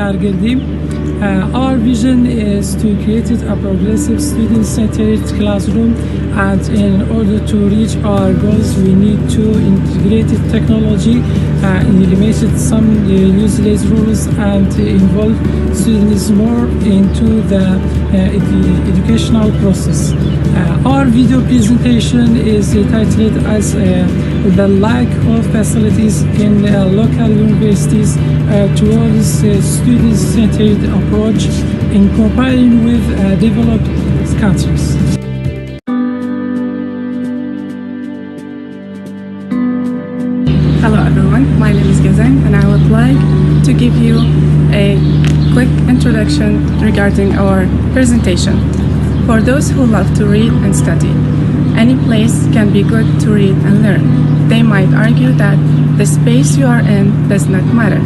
Kargildi. Our vision is to create a progressive student-centered classroom, and in order to reach our goals we need to integrate technology, eliminate some useless rules, and involve students more into the educational process. Our video presentation is titled as the lack of facilities in local universities towards student-centered approach in comparing with developed countries. Hello everyone, my name is Gazan and I would like to give you a quick introduction regarding our presentation. For those who love to read and study, any place can be good to read and learn. They might argue that the space you are in does not matter,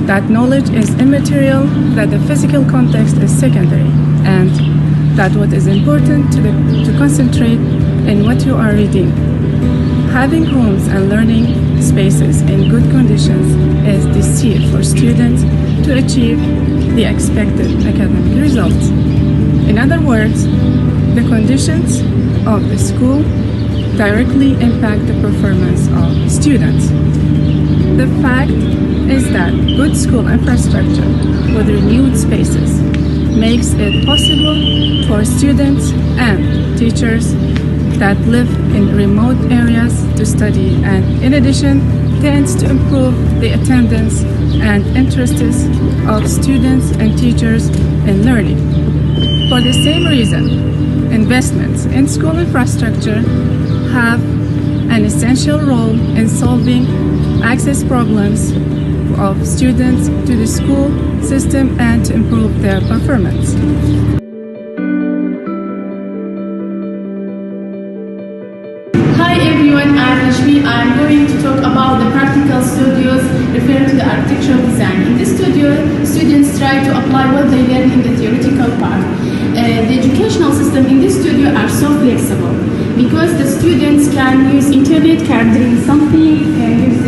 that knowledge is immaterial, that the physical context is secondary, and that what is important to concentrate in what you are reading. Having homes and learning spaces in good conditions is the seal for students to achieve the expected academic results. In other words, the conditions of the school directly impact the performance of students. The fact is that good school infrastructure with renewed spaces makes it possible for students and teachers that live in remote areas to study, and in addition tends to improve the attendance and interests of students and teachers in learning. For the same reason, investments in school infrastructure have an essential role in solving access problems of students to the school system and to improve their performance. Hi everyone, I'm Rashmi. I'm going to talk about the practical studios referring to the architectural design. In this studio, students try to apply what they learn in the theoretical part. The educational system in this studio are so flexible because the students can use internet, can read something, can use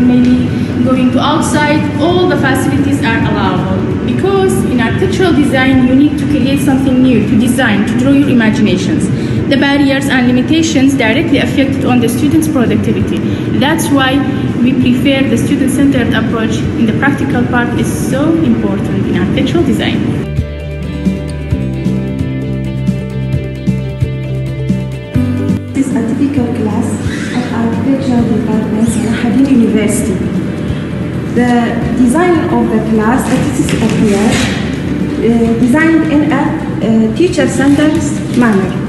maybe going to outside. All the facilities are allowable because in architectural design you need to create something new, to design, to draw your imaginations. The barriers and limitations directly affect on the students' productivity. That's why we prefer the student-centered approach in the practical part is so important in architectural design. This is a typical class at architectural department in Hadin University. The design of the class, this is a class designed in a teacher-centered manner.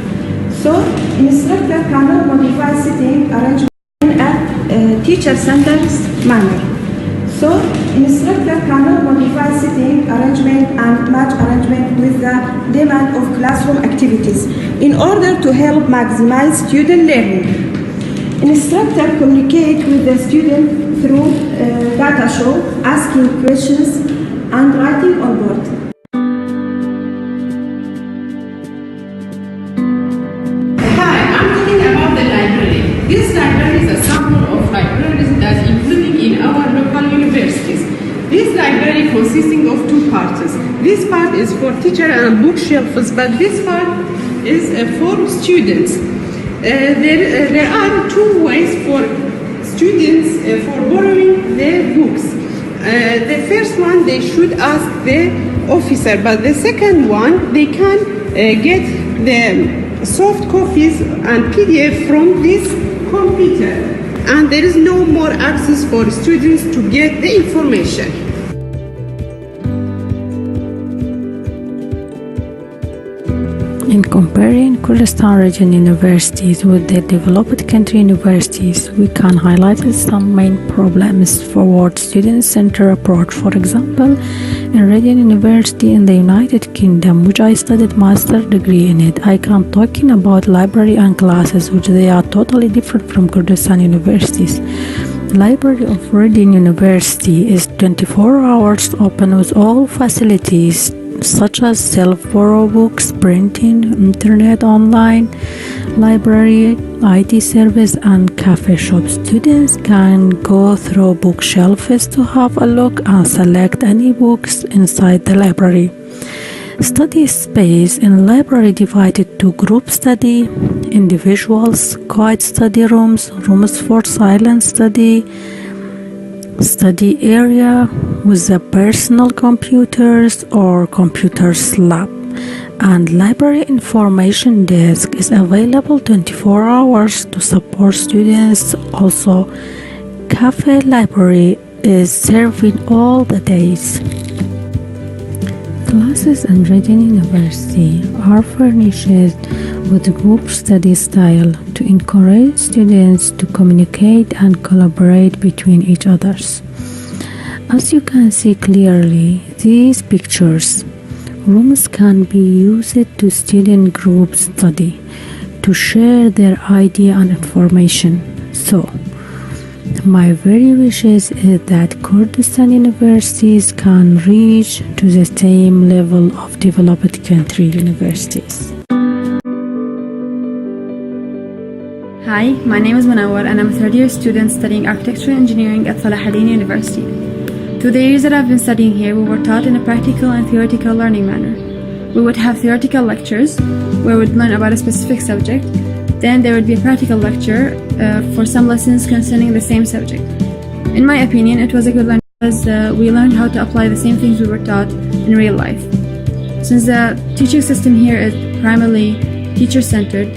So, instructor cannot modify seating arrangement in a teacher-centered manner. So, instructor cannot modify seating arrangement and match arrangement with the demand of classroom activities in order to help maximize student learning. Instructor communicate with the student through data show, asking questions and writing on board. This library is a sample of libraries that including in our local universities. This library consisting of two parts. This part is for teacher and bookshelves, but this part is for students. There are two ways for students for borrowing their books. The first one, they should ask the officer, but the second one, they can get the soft copies and PDF from this computer, and there is no more access for students to get the information. In comparing Kurdistan region universities with the developed country universities, we can highlight some main problems forward student-centered approach. For example, in Reading University in the United Kingdom, which I studied master degree in it, I can talking about library and classes, which they are totally different from Kurdistan universities. The Library of Reading University is 24 hours open with all facilities such as self-borrow books, printing, internet, online library, IT service and cafe shops. Students can go through bookshelves to have a look and select any books inside the library. Study space in library divided to group study, individuals, quiet study rooms, rooms for silent study, study area with the personal computers or computers lab, and library information desk is available 24 hours to support students. Also, cafe library is serving all the days. Classes in Reading University are furnished with group study style to encourage students to communicate and collaborate between each others. As you can see clearly, these pictures, rooms can be used to student group study, to share their idea and information. So, my very wishes is that Kurdistan universities can reach to the same level of developed country universities. Hi, my name is Manawar and I'm a third-year student studying architectural engineering at Salah ad-Din University. Through the years that I've been studying here, we were taught in a practical and theoretical learning manner. We would have theoretical lectures where we'd learn about a specific subject. Then there would be a practical lecture for some lessons concerning the same subject. In my opinion, it was a good learning because we learned how to apply the same things we were taught in real life. Since the teaching system here is primarily teacher-centered,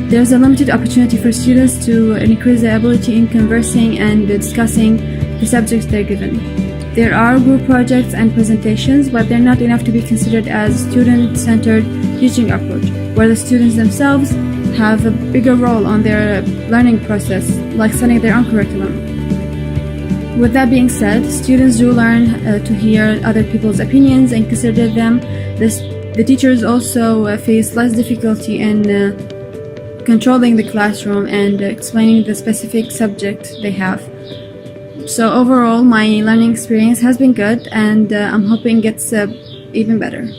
there's a limited opportunity for students to increase their ability in conversing and discussing the subjects they're given. There are group projects and presentations, but they're not enough to be considered as student-centered teaching approach, where the students themselves have a bigger role on their learning process, like setting their own curriculum. With that being said, students do learn to hear other people's opinions and consider them. The teachers also face less difficulty in controlling the classroom and explaining the specific subject they have. So overall, my learning experience has been good, and I'm hoping it's even better.